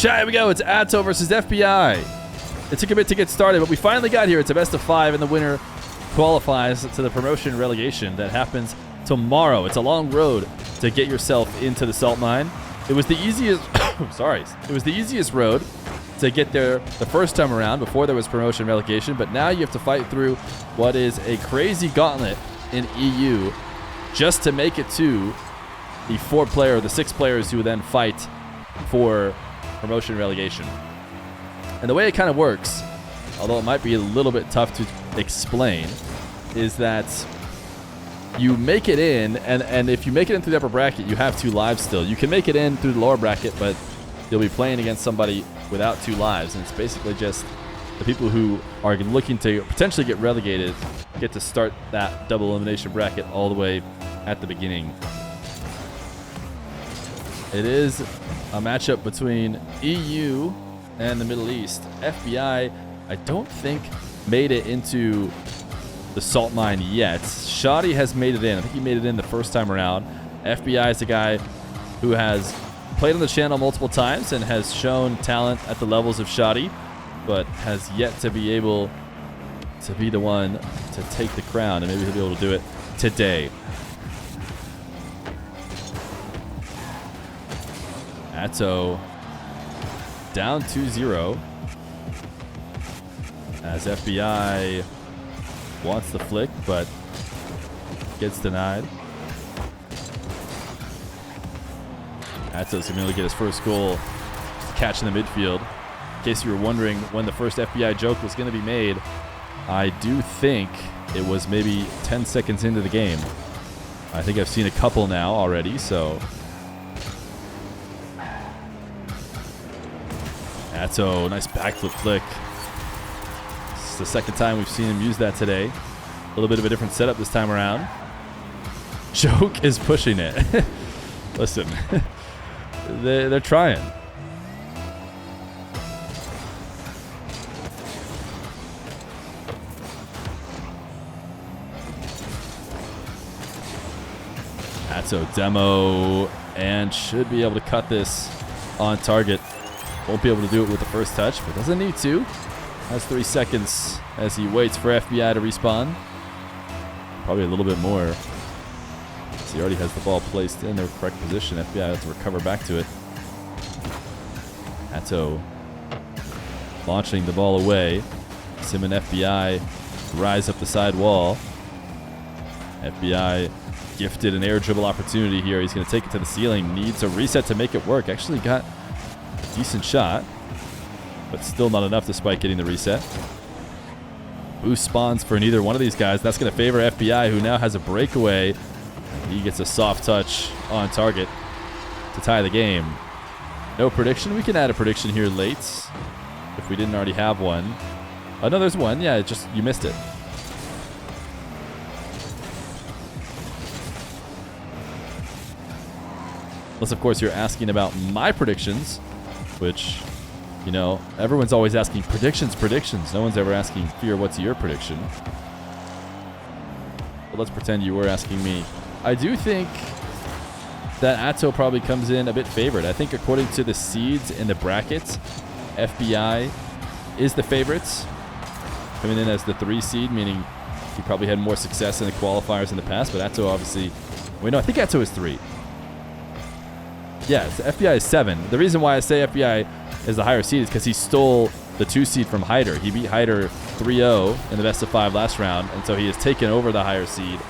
Chat, here we go. It's Atow versus FBI. It took a bit to get started, but we finally got here. It's a best of 5, and the winner qualifies to the promotion relegation that happens tomorrow. It's a long road to get yourself into the salt mine. It was the easiest. Sorry, it was the easiest road to get there the first time around before there was promotion relegation, but now you have to fight through what is a crazy gauntlet in EU just to make it to the 6 players who then fight for promotion relegation. And the way it kind of works, although it might be a little bit tough to explain, is that you make it in, and if you make it in through the upper bracket, you have 2 lives still. You can make it in through the lower bracket, but you'll be playing against somebody without 2 lives, and it's basically just the people who are looking to potentially get relegated get to start that double elimination bracket all the way at the beginning. It is a matchup between EU and the Middle East. FBI, I don't think, made it into the salt mine yet. Shoddy has made it in. I think he made it in the first time around. FBI is a guy who has played on the channel multiple times and has shown talent at the levels of Shoddy, but has yet to be able to be the one to take the crown, and maybe he'll be able to do it today. Atow down 2-0 as FBI wants the flick, but gets denied. Atow's going to get his first goal, catch in the midfield. In case you were wondering when the first FBI joke was going to be made, I do think it was maybe 10 seconds into the game. I think I've seen a couple now already, so Atow, nice backflip flick. This is the second time we've seen him use that today. A little bit of a different setup this time around. Joke is pushing it. Listen, they're trying. Atow demo and should be able to cut this on target. Won't be able to do it with the first touch, but doesn't need to. Has 3 seconds as he waits for FBI to respawn. Probably a little bit more. So he already has the ball placed in the correct position. FBI has to recover back to it. Atow launching the ball away. Sim and FBI rise up the side wall. FBI gifted an air dribble opportunity here. He's going to take it to the ceiling. Needs a reset to make it work. Actually got a decent shot, but still not enough despite getting the reset. Boost spawns for neither one of these guys. That's going to favor FBI, who now has a breakaway. He gets a soft touch on target to tie the game. No prediction. We can add a prediction here late if we didn't already have one. Oh, no, there's one. Yeah, just you missed it. Unless, of course, you're asking about my predictions, which, you know, everyone's always asking predictions. No one's ever asking, Feer, what's your prediction? But let's pretend you were asking me. I do think that Atow probably comes in a bit favored. I think according to the seeds in the brackets, FBI is the favorites, coming in as the 3 seed, meaning he probably had more success in the qualifiers in the past, but Atow obviously... Wait, no, I think Atow is 3. Yeah, so FBI is 7. The reason why I say FBI is the higher seed is because he stole the 2 seed from Hyder. He beat Hyder 3-0 in the best of 5 last round, and so he has taken over the higher seed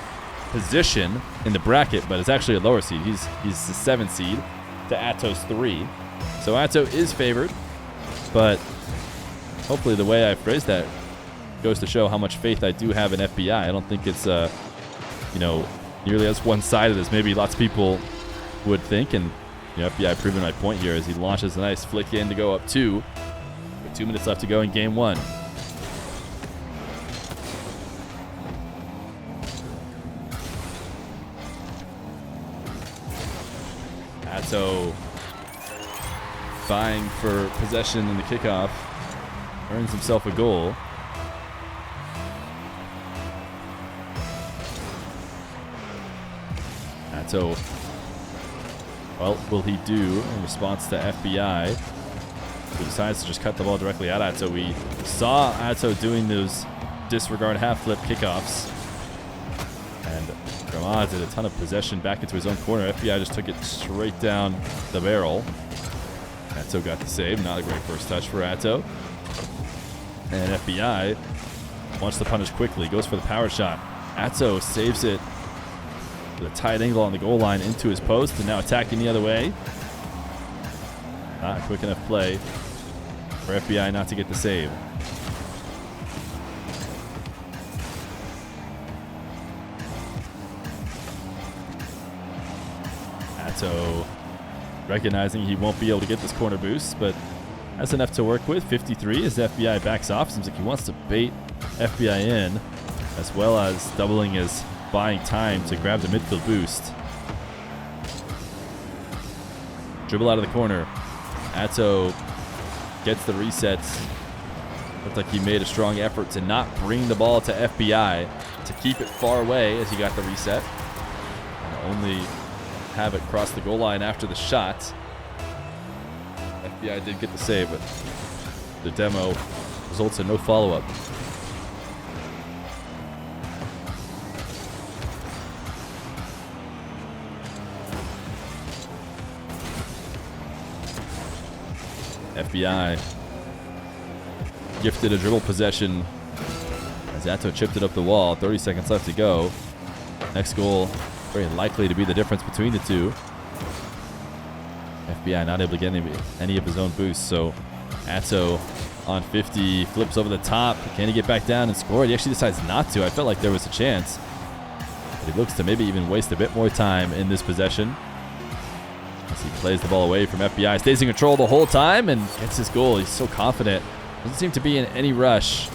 position in the bracket, but it's actually a lower seed. He's the 7 seed to Atow's 3. So Atow is favored, but hopefully the way I phrased that goes to show how much faith I do have in FBI. I don't think it's you know, nearly as one-sided as maybe lots of people would think, and you know, FBI proving my point here as he launches a nice flick in to go up 2. With 2 minutes left to go in game 1. Atow vying for possession in the kickoff. Earns himself a goal. Atow, well, will he do in response to FBI? who decides to just cut the ball directly at Atow. We saw Atow doing those disregard half flip kickoffs. And Gramad did a ton of possession back into his own corner. FBI just took it straight down the barrel. Atow got the save. Not a great first touch for Atow. And FBI wants to punish quickly. Goes for the power shot. Atow saves it with a tight angle on the goal line into his post. And now attacking the other way. Not a quick enough play for FBI not to get the save. Atow recognizing he won't be able to get this corner boost, but has enough to work with. 53 as FBI backs off. Seems like he wants to bait FBI in, as well as doubling his buying time to grab the midfield boost. Dribble out of the corner. Atow gets the resets. Looked like he made a strong effort to not bring the ball to FBI, to keep it far away as he got the reset. And only have it cross the goal line after the shot. FBI did get the save, but the demo results in no follow-up. FBI gifted a dribble possession as Atow chipped it up the wall. 30 seconds left to go. Next goal very likely to be the difference between the two. FBI not able to get any of his own boosts, so Atow on 50 flips over the top. Can he get back down and score? He actually decides not to. I felt like there was a chance, but he looks to maybe even waste a bit more time in this possession as he plays the ball away from FBI. Stays in control the whole time and gets his goal. He's so confident. Doesn't seem to be in any rush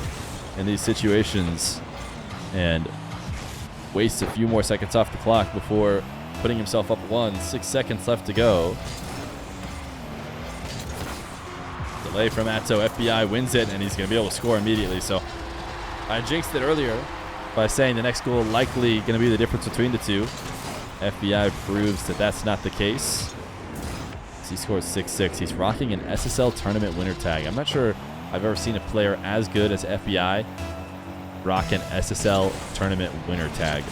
in these situations, and wastes a few more seconds off the clock before putting himself up 1. 6 seconds left to go. Delay from Atow. FBI wins it, and he's going to be able to score immediately. So I jinxed it earlier by saying the next goal likely going to be the difference between the two. FBI proves that that's not the case. He scores 6-6. He's rocking an SSL tournament winner tag. I'm not sure I've ever seen a player as good as FBI rock an SSL tournament winner tag.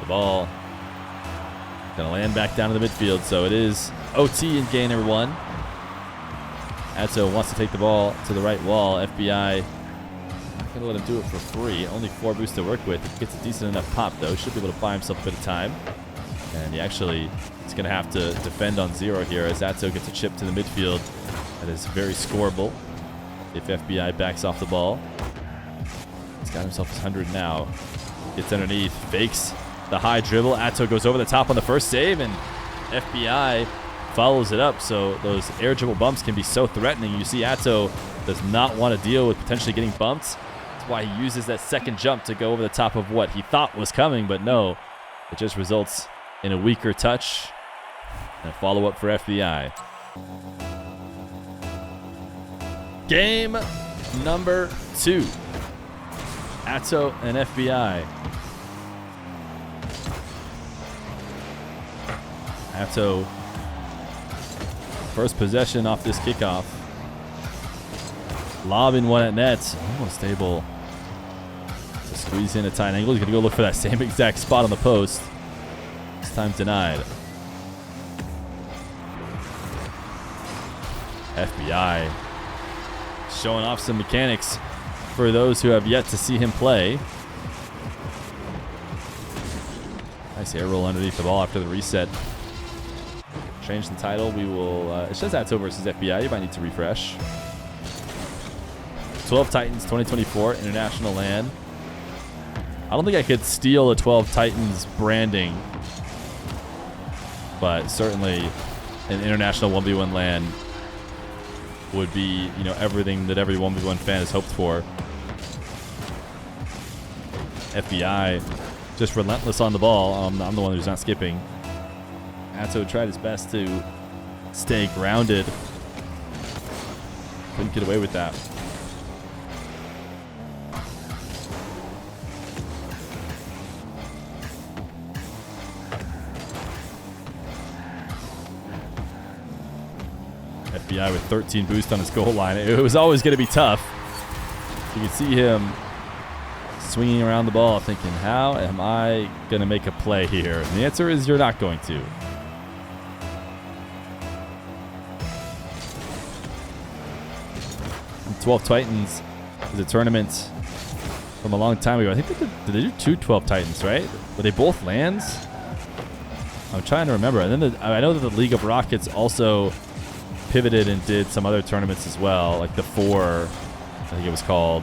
The ball gonna land back down to the midfield, so it is OT in game number 1. Atow wants to take the ball to the right wall. FBI not gonna let him do it for free. Only 4 boosts to work with. If he gets a decent enough pop though, should be able to buy himself a bit of time. And he actually is gonna have to defend on 0 here as Atow gets a chip to the midfield that is very scoreable if FBI backs off the ball. He's got himself his 100 now. Gets underneath, fakes the high dribble. Atow goes over the top on the first save, and FBI follows it up. So those air dribble bumps can be so threatening. You see Atow does not want to deal with potentially getting bumped. That's why he uses that second jump to go over the top of what he thought was coming, but no. It just results in a weaker touch and a follow-up for FBI. Game number 2. Atow and FBI. Atow, first possession off this kickoff. Lobbing one at net. Almost able to squeeze in a tight angle. He's going to go look for that same exact spot on the post. This time denied. FBI showing off some mechanics for those who have yet to see him play. Nice air roll underneath the ball after the reset. Change the title. We will. It says Atow versus FBI. You might need to refresh. 12 Titans 2024 International LAN. I don't think I could steal a 12 Titans branding, but certainly an international 1v1 LAN would be, you know, everything that every 1v1 fan has hoped for. FBI just relentless on the ball. I'm the one who's not skipping. Atow tried his best to stay grounded. Couldn't get away with that. FBI with 13 boost on his goal line. It was always going to be tough. You can see him swinging around the ball thinking, how am I going to make a play here? And the answer is you're not going to. And 12 Titans is a tournament from a long time ago. I think did they do 2 12 Titans, right? Were they both lands? I'm trying to remember. And then I know that the League of Rockets also pivoted and did some other tournaments as well, like the 4, I think it was called.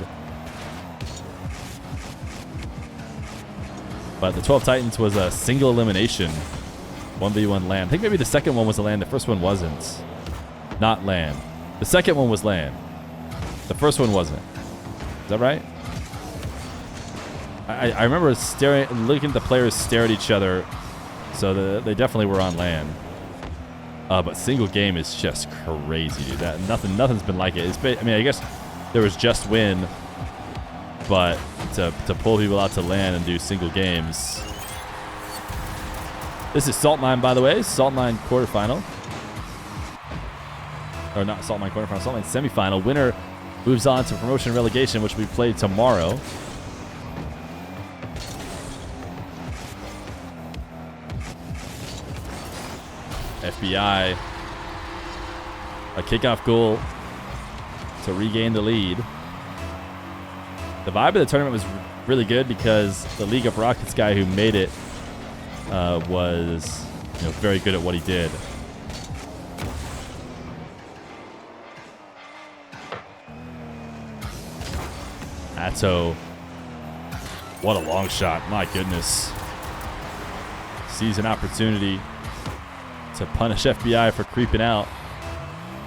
But the 12 Titans was a single elimination, 1v1 land. I think maybe the second one was a land. The first one wasn't. Not land. The second one was land. The first one wasn't. Is that right? I remember looking at the players stare at each other, so they definitely were on land. But single game is just crazy, dude. Nothing's been like it. I mean, I guess there was Just Win, but to pull people out to land and do single games. This is Salt Mine, by the way. Salt Mine quarterfinal. Or not Salt Mine quarterfinal, Salt Mine semifinal. Winner moves on to promotion relegation, which will be played tomorrow. FBI, a kickoff goal to regain the lead. The vibe of the tournament was really good because the League of Rockets guy who made it was very good at what he did. Atow, what a long shot, my goodness. Sees an opportunity to punish FBI for creeping out.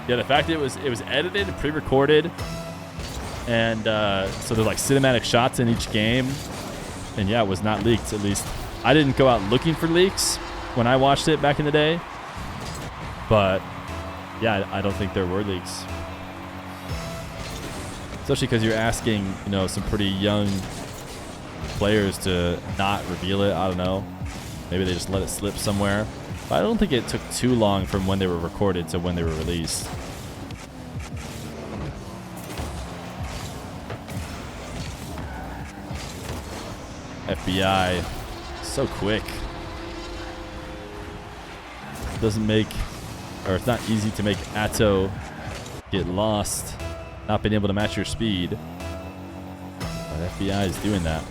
Yeah, the fact that it was edited and pre-recorded, and so there's like cinematic shots in each game, and yeah, it was not leaked. At least I didn't go out looking for leaks when I watched it back in the day, but yeah, I don't think there were leaks, especially because you're asking some pretty young players to not reveal it. I don't know, maybe they just let it slip somewhere. I don't think it took too long from when they were recorded to when they were released. FBI, so quick. Doesn't make, or it's not easy to make Atow get lost, not being able to match your speed. But FBI is doing that.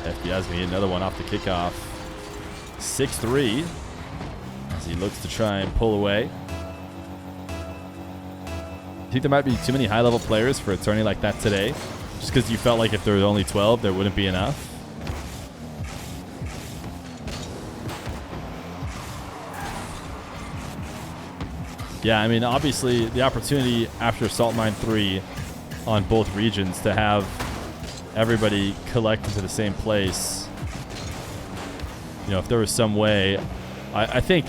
FBI's going to get another one off the kickoff. 6-3 as he looks to try and pull away. I think there might be too many high-level players for a tourney like that today, just because you felt like if there were only 12, there wouldn't be enough. Yeah, I mean, obviously, the opportunity after Salt Mine 3 on both regions to have everybody collect into the same place. If there was some way, I think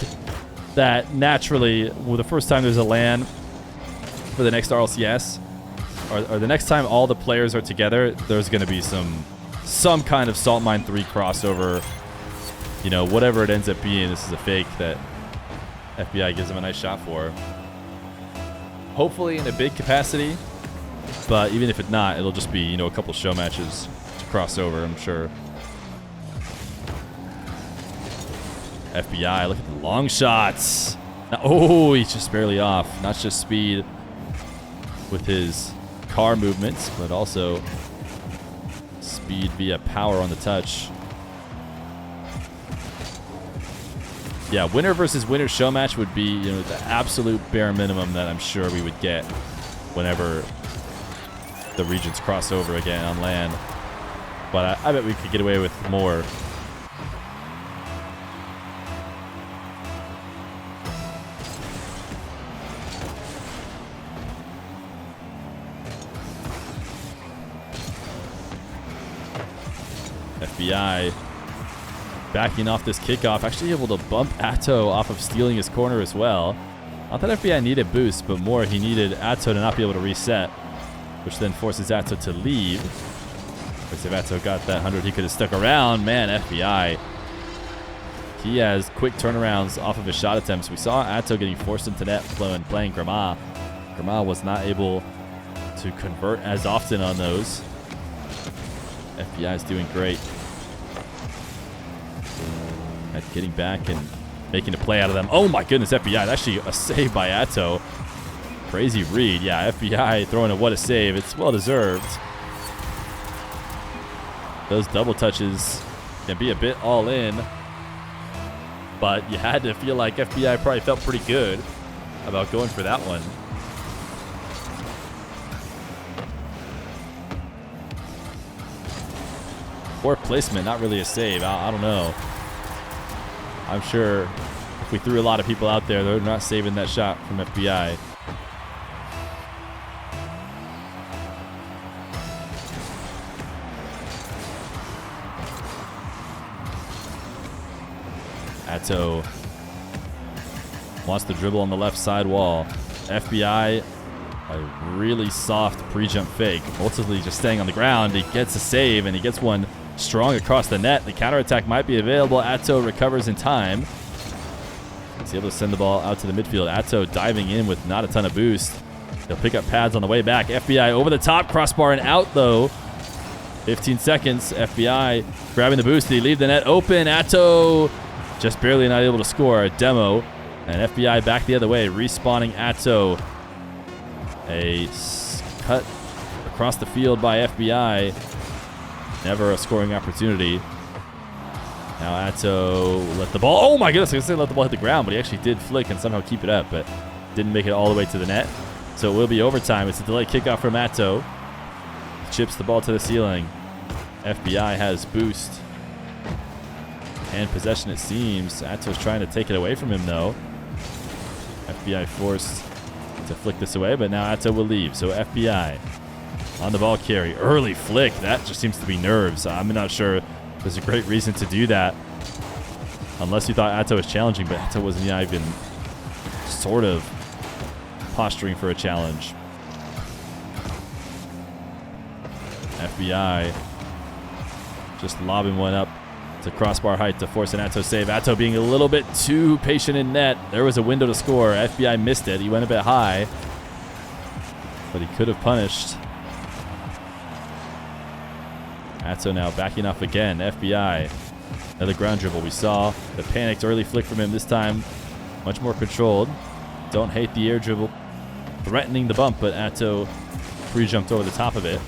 that naturally, the first time there's a LAN for the next RLCS, or the next time all the players are together, there's going to be some kind of Salt Mine 3 crossover. Whatever it ends up being, this is a fake that FBI gives them a nice shot for. Hopefully in a big capacity. But even if it's not, it'll just be, a couple show matches to cross over, I'm sure. FBI, look at the long shots. Oh, he's just barely off. Not just speed with his car movements, but also speed via power on the touch. Yeah, winner versus winner show match would be, the absolute bare minimum that I'm sure we would get whenever the regions cross over again on land. But I bet we could get away with more. FBI backing off this kickoff, actually able to bump Atow off of stealing his corner as well. Not that FBI needed boost, but more he needed Atow to not be able to reset, which then forces Atow to leave. If Atow got that 100, he could have stuck around. Man, FBI. He has quick turnarounds off of his shot attempts. We saw Atow getting forced into net playing Grama. Grama was not able to convert as often on those. FBI is doing great at getting back and making a play out of them. Oh my goodness, FBI. Actually a save by Atow. Crazy read. Yeah, FBI throwing a what a save. It's well deserved. Those double touches can be a bit all in, but you had to feel like FBI probably felt pretty good about going for that one. Poor placement, not really a save. I don't know. I'm sure if we threw a lot of people out there, they're not saving that shot from FBI. Atow wants to dribble on the left side wall. FBI, a really soft pre-jump fake. Ultimately just staying on the ground. He gets a save, and he gets one strong across the net. The counterattack might be available. Atow recovers in time. He's able to send the ball out to the midfield. Atow diving in with not a ton of boost. He'll pick up pads on the way back. FBI over the top, crossbar and out though. 15 seconds. FBI grabbing the boost. Did he leave the net open? Atow just barely not able to score. A demo. And FBI back the other way. Respawning Atow. A cut across the field by FBI. Never a scoring opportunity. Now Atow let the ball. Oh my goodness, I was going to say let the ball hit the ground, but he actually did flick and somehow keep it up, but didn't make it all the way to the net. So it will be overtime. It's a delayed kickoff from Atow. Chips the ball to the ceiling. FBI has boost and possession, it seems. Atow's trying to take it away from him, though. FBI forced to flick this away, but now Atow will leave. So FBI on the ball carry. Early flick. That just seems to be nerves. I'm not sure there's a great reason to do that. Unless you thought Atow was challenging, but Atow wasn't even sort of posturing for a challenge. FBI just lobbing one up to crossbar height to force an Atow save. Atow being a little bit too patient in net. There was a window to score. FBI missed it. He went a bit high, but he could have punished. Atow now backing off again. FBI. Another ground dribble. We saw the panicked early flick from him this time. Much more controlled. Don't hate the air dribble. Threatening the bump, but Atow pre-jumped over the top of it.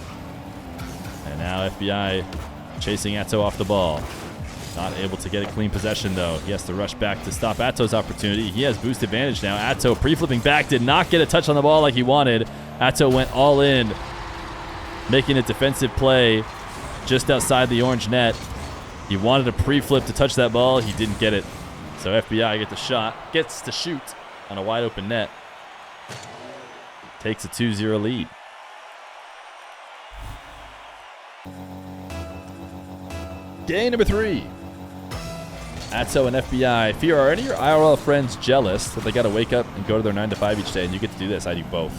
And now FBI chasing Atow off the ball. Not able to get a clean possession, though. He has to rush back to stop Atow's opportunity. He has boost advantage now. Atow pre-flipping back. Did not get a touch on the ball like he wanted. Atow went all in, making a defensive play just outside the orange net. He wanted a pre-flip to touch that ball. He didn't get it. So FBI gets to shoot on a wide open net. Takes a 2-0 lead. Game number 3. Atow and FBI. Feer, are any of your IRL friends jealous that they got to wake up and go to their 9 to 5 each day and you get to do this? I do both.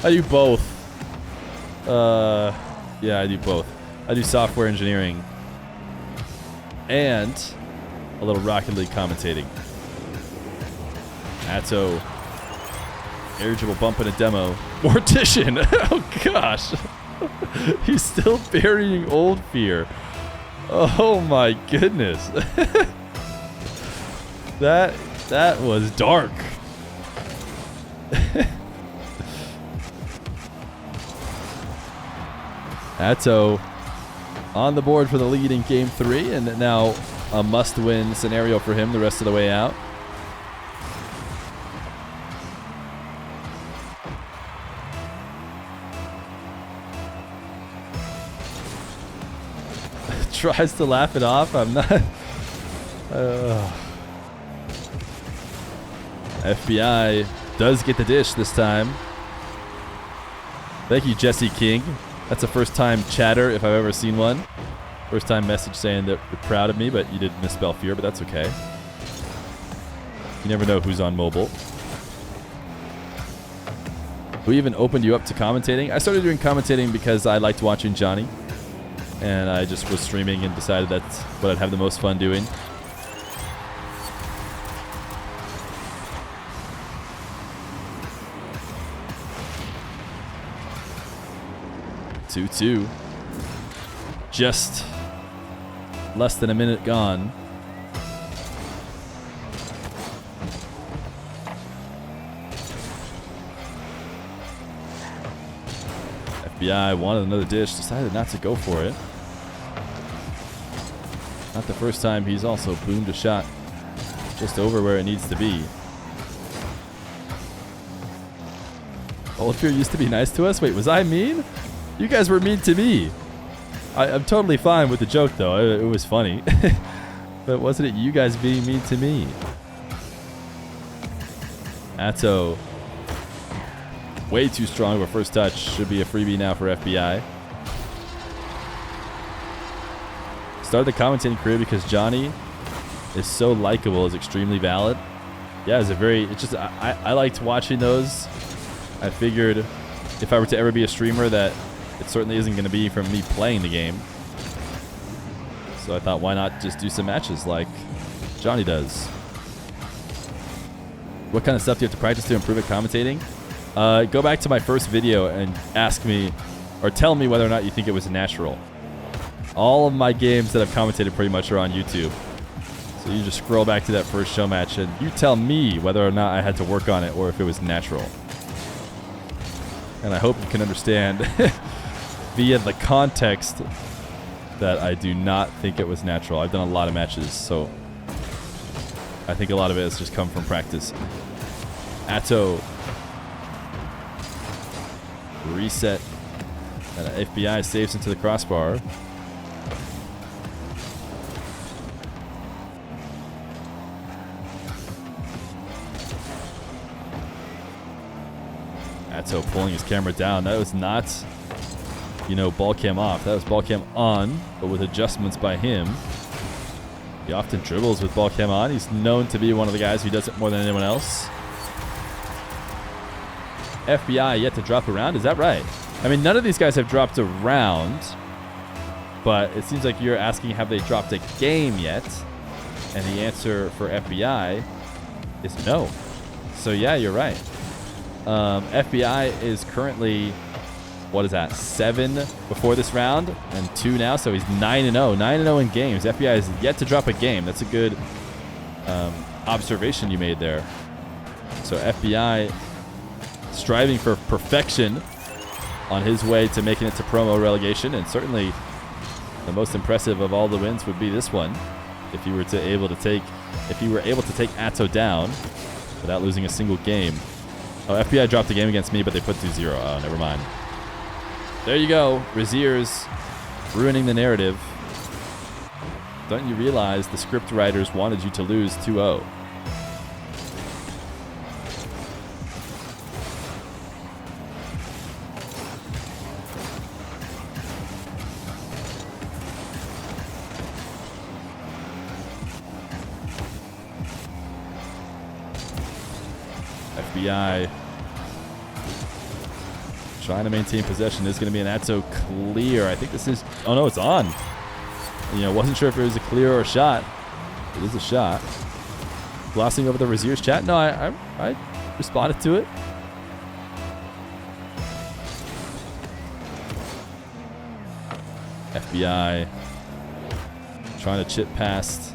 I do both. Yeah, I do both. I do software engineering and a little Rocket League commentating. Atow, air dribble bump in a demo. Mortician! Oh gosh! He's still burying old Feer. Oh my goodness. That was dark. Atow on the board for the lead in game 3, and now a must-win scenario for him the rest of the way out. Tries to laugh it off. I'm not. FBI does get the dish this time. Thank you, Jesse King. That's a first-time chatter if I've ever seen one. First-time message saying that you're proud of me, but you did misspell Feer, but that's okay. You never know who's on mobile. Who even opened you up to commentating? I started doing commentating because I liked watching Johnny. and I just was streaming and decided that's what I'd have the most fun doing. Two. Just less than a minute gone. FBI wanted another dish, decided not to go for it. Not the first time he's also boomed a shot just over where it needs to be. Old Feer used to be nice to us? Wait, was I mean? You guys were mean to me. I'm totally fine with the joke, though. It was funny. But wasn't it you guys being mean to me? Atow. Way too strong of a first touch. Should be a freebie now for FBI. Started the commentating career because Johnny is so likable is extremely valid. Yeah, I liked watching those. I figured if I were to ever be a streamer that it certainly isn't going to be from me playing the game. So I thought, why not just do some matches like Johnny does? What kind of stuff do you have to practice to improve at commentating? Go back to my first video and ask me, or tell me whether or not you think it was natural. All of my games that I've commentated pretty much are on YouTube. So you just scroll back to that first show match and you tell me whether or not I had to work on it or if it was natural. And I hope you can understand via the context that I do not think it was natural. I've done a lot of matches, so I think a lot of it has just come from practice. Atow. Reset. And FBI saves into the crossbar. Atow pulling his camera down. That was not, ball cam off. That was ball cam on, but with adjustments by him. He often dribbles with ball cam on. He's known to be one of the guys who does it more than anyone else. FBI yet to drop a round. Is that right? I mean, none of these guys have dropped a round, but it seems like you're asking have they dropped a game yet, and the answer for FBI is no. So yeah, you're right. FBI is currently, what is that, 7 before this round and 2 now, so he's 9-0. 9-0 in games. FBI is yet to drop a game. That's a good observation you made there. So FBI striving for perfection on his way to making it to promo relegation, and certainly the most impressive of all the wins would be this one. If you were able to take Atow down without losing a single game. Oh, FBI dropped a game against me, but they put 2-0. Oh, never mind. There you go. Razier's ruining the narrative. Don't you realize the script writers wanted you to lose 2-0? FBI trying to maintain possession. This is going to be an Atow clear. I think this is... Oh, no, it's on. Wasn't sure if it was a clear or a shot. It is a shot. Glossing over the Razier's chat. No, I responded to it. FBI trying to chip past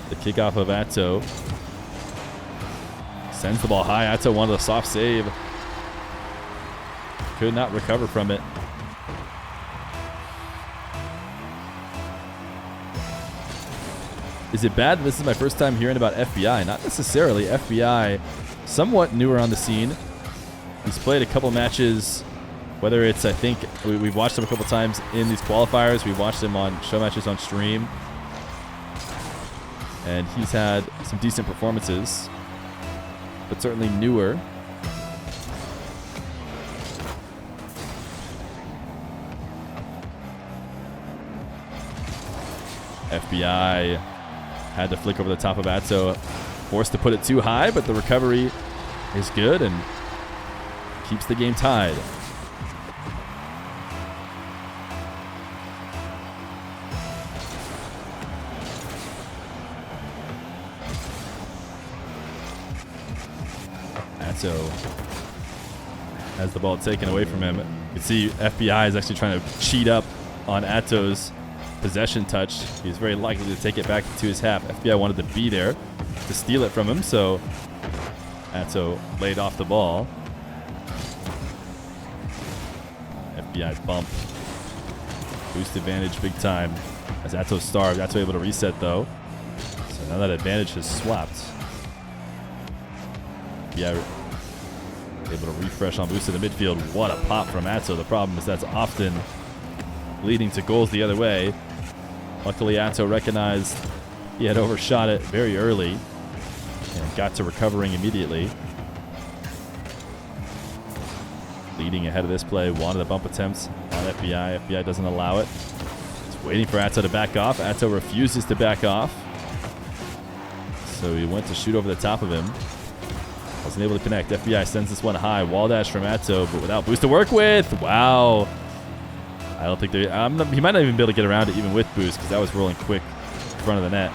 the kickoff of Atow. Sends the ball high. Atow wanted a soft save. Could not recover from it. Is it bad? This is my first time hearing about FBI. Not necessarily. FBI, somewhat newer on the scene. He's played a couple matches, whether it's, I think, we've watched him a couple times in these qualifiers. We've watched him on show matches on stream. And he's had some decent performances, but certainly newer. FBI had to flick over the top of Atow, forced to put it too high, but the recovery is good and keeps the game tied. Atow has the ball taken away from him. You can see FBI is actually trying to cheat up on Atow's possession touch. He's very likely to take it back to his half. FBI wanted to be there to steal it from him, so Atow laid off the ball. FBI bump. Boost advantage big time as Atow starved. Atow able to reset though. So now that advantage has swapped. FBI able to refresh on boost in the midfield. What a pop from Atow. The problem is that's often leading to goals the other way. Luckily, Atow recognized he had overshot it very early and got to recovering immediately. Leading ahead of this play, wanted a bump attempt on FBI. FBI doesn't allow it. He's waiting for Atow to back off. Atow refuses to back off. So he went to shoot over the top of him. Wasn't able to connect. FBI sends this one high. Wall dash from Atow, but without boost to work with. Wow. I don't think he might not even be able to get around it even with boost because that was rolling quick in front of the net.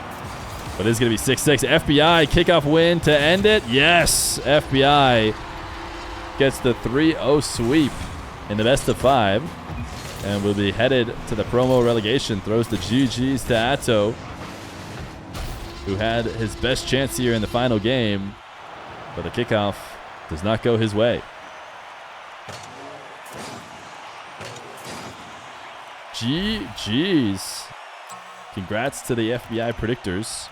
But it's going to be 6-6. FBI kickoff win to end it. Yes, FBI gets the 3-0 sweep in the best of 5 and will be headed to the promo relegation. Throws the GGs to Atow, who had his best chance here in the final game, but the kickoff does not go his way. GG's. Congrats to the FBI predictors.